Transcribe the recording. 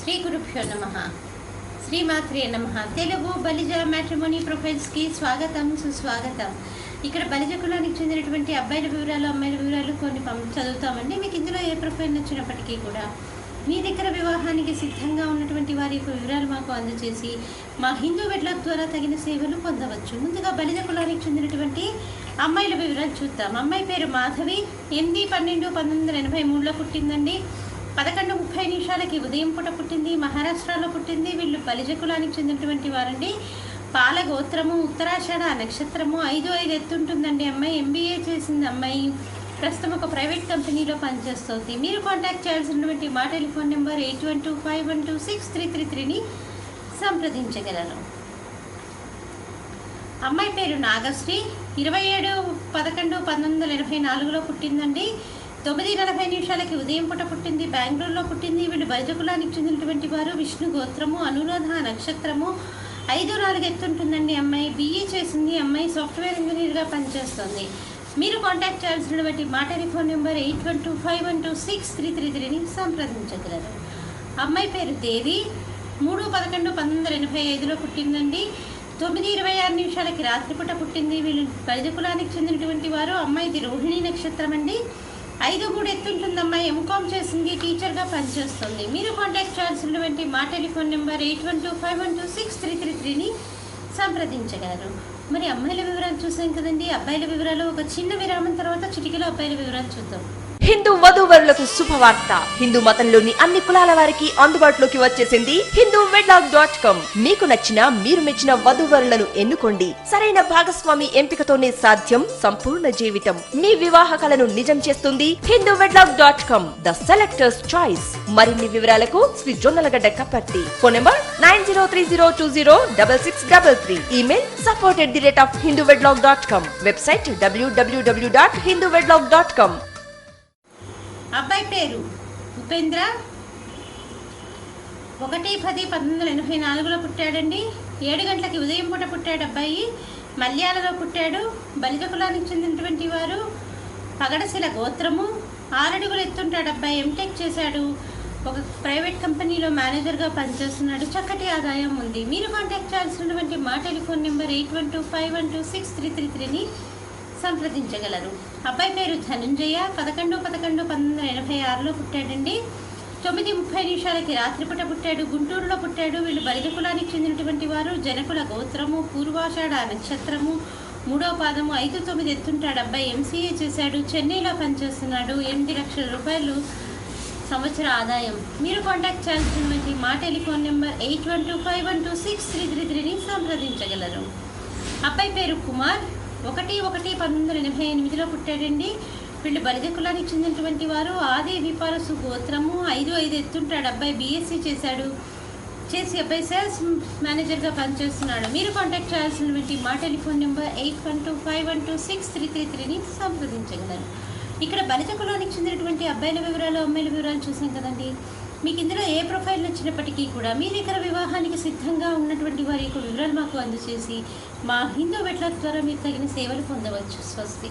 శ్రీ గురుభ్యో నమః. శ్రీమాత్రే నమః. తెలుగు బలిజ మ్యాట్రిమోనీ ప్రొఫైల్స్కి స్వాగతం, సుస్వాగతం. ఇక్కడ బలిజ కులానికి చెందినటువంటి అబ్బాయిల వివరాలు, అమ్మాయిల వివరాలు కొన్ని చదువుతామండి. మీకు ఇందులో ఏ ప్రొఫైల్ నచ్చినప్పటికీ కూడా మీ దగ్గర వివాహానికి సిద్ధంగా ఉన్నటువంటి వారి యొక్క వివరాలు మాకు అందజేసి మా హిందూ వెడ్లాక్ ద్వారా తగిన సేవలు పొందవచ్చు. ముందుగా బలిజ కులానికి చెందినటువంటి అమ్మాయిల వివరాలు చూద్దాం. అమ్మాయి పేరు మాధవి. 8/12/1983లో పుట్టిందండి. 11:30 ఉదయం పూట పుట్టింది. మహారాష్ట్రలో పుట్టింది. వీళ్ళు బలిజ కులానికి చెందినటువంటి వారండి. పాల గోత్రము, ఉత్తరాషాఢ నక్షత్రము. 5'5" ఎత్తుంటుందండి. అమ్మాయి MBA చేసింది. అమ్మాయి ప్రస్తుతం ఒక ప్రైవేట్ కంపెనీలో పనిచేస్తుంది. మీరు కాంటాక్ట్ చేయాల్సినటువంటి మా టెలిఫోన్ నెంబర్ 8125126333ని సంప్రదించగలరు. అమ్మాయి పేరు నాగశ్రీ. 27/11/1984లో పుట్టిందండి. 9:40 ఉదయం పూట పుట్టింది. బెంగళూరులో పుట్టింది. వీళ్ళు బలిజ కులానికి చెందినటువంటి వారు. విష్ణు గోత్రము, అనురాధ నక్షత్రము. 5'4" ఎత్తుంటుందండి. అమ్మాయి BE చేసింది. అమ్మాయి సాఫ్ట్వేర్ ఇంజనీర్గా పనిచేస్తుంది. మీరు కాంటాక్ట్ చేయాల్సినటువంటి మా టెలిఫోన్ నెంబర్ 8125126333ని సంప్రదించగలరు. అమ్మాయి పేరు దేవి. 3/11/1985లో పుట్టిందండి. 9:26 రాత్రిపూట పుట్టింది. వీళ్ళు బలిజ కులానికి చెందినటువంటి వారు. అమ్మాయిది రోహిణి నక్షత్రం అండి. 5'3" ఎత్తుంటుంది. అమ్మాయి MCOM చేసింది. టీచర్గా పనిచేస్తుంది. మీరు కాంటాక్ట్ చేయాల్సినటువంటి మా టెలిఫోన్ నెంబర్ 8125126333ని సంప్రదించగలరు. మరి అమ్మాయిల వివరాలు చూసాం కదండి. అబ్బాయిల వివరాలు ఒక చిన్న విరామం తర్వాత చిటికలో అబ్బాయిల వివరాలు చూద్దాం. హిందూ వధూవరులకు శుభవార్త. హిందూ మతంలోని అన్ని కులాల వారికి అందుబాటులోకి వచ్చేసింది hinduwedlock.com. మీకు నచ్చిన, మీరు మెచ్చిన వధూవరులను ఎన్నుకోండి. సరైన భాగస్వామి ఎంపికతోనే సాధ్యం సంపూర్ణ జీవితం. మీ వివాహ కలను నిజం చేస్తుంది hinduwedlock.com, ద సెలెక్టర్స్ చాయిస్. మరిన్ని వివరాలకు Sri Jonnalagadda Kaparthi. Phone number 9030206633. Email support@hinduwedlock.com. Website www.hinduwedlock.com. అబ్బాయి పేరు ఉపేంద్ర. 1/10/1984లో పుట్టాడండి. 7 గంటలకి ఉదయం పూట పుట్టాడు. అబ్బాయి మల్యాలలో పుట్టాడు. బలిజ కులానికి చెందినటువంటి వారు. పగడశిల గోత్రము. 6 అడుగులు ఎత్తుంటాడు. అబ్బాయి MTech చేశాడు. ఒక ప్రైవేట్ కంపెనీలో మేనేజర్గా పనిచేస్తున్నాడు. చక్కటి ఆదాయం ఉంది. మీరు కాంటాక్ట్ చేయాల్సినటువంటి మా టెలిఫోన్ నెంబర్ 8125126333ని సంప్రదించగలరు. అబ్బాయి పేరు ధనుంజయ. 11/11/1986లో పుట్టాడండి. 9:30 రాత్రిపూట పుట్టాడు. గుంటూరులో పుట్టాడు. వీళ్ళు బలిజ కులానికి చెందినటువంటి వారు. జనకుల గోత్రము, పూర్వాషాఢ నక్షత్రము. 3వ పాదము. 5'9" ఎత్తుంటాడు. అబ్బాయి MCA చేశాడు. చెన్నైలో పనిచేస్తున్నాడు. 8 లక్షల రూపాయలు సంవత్సర ఆదాయం. మీరు కాంటాక్ట్ చేయాల్సినటువంటి మా టెలిఫోన్ నెంబర్ 8125126333ని సంప్రదించగలరు. అబ్బాయి పేరు కుమార్. 1/1/1988లో పుట్టాడండి. వీళ్ళు బలిజ కులానికి చెందినటువంటి వారు. ఆది విపారసు గోత్రము. 5'5" ఎత్తుంటాడు. అబ్బాయి BSc చేశాడు. అబ్బాయి సేల్స్ మేనేజర్గా పనిచేస్తున్నాడు. మీరు కాంటాక్ట్ చేయాల్సినటువంటి మా టెలిఫోన్ నెంబర్ 8125126333ని సంప్రదించగలరు. ఇక్కడ బలిజ కులానికి చెందినటువంటి అబ్బాయిల వివరాలు, అమ్మాయిల వివరాలు చూసాం కదండి. మీకు ఇందులో ఏ ప్రొఫైల్ నచ్చినప్పటికీ కూడా మీ దగ్గర వివాహానికి సిద్ధంగా ఉన్నటువంటి వారి యొక్క వివరాలు మాకు అందజేసి మా హిందూ వెడ్లాక్ ద్వారా మీరు తగిన సేవలు పొందవచ్చు. స్వస్తి.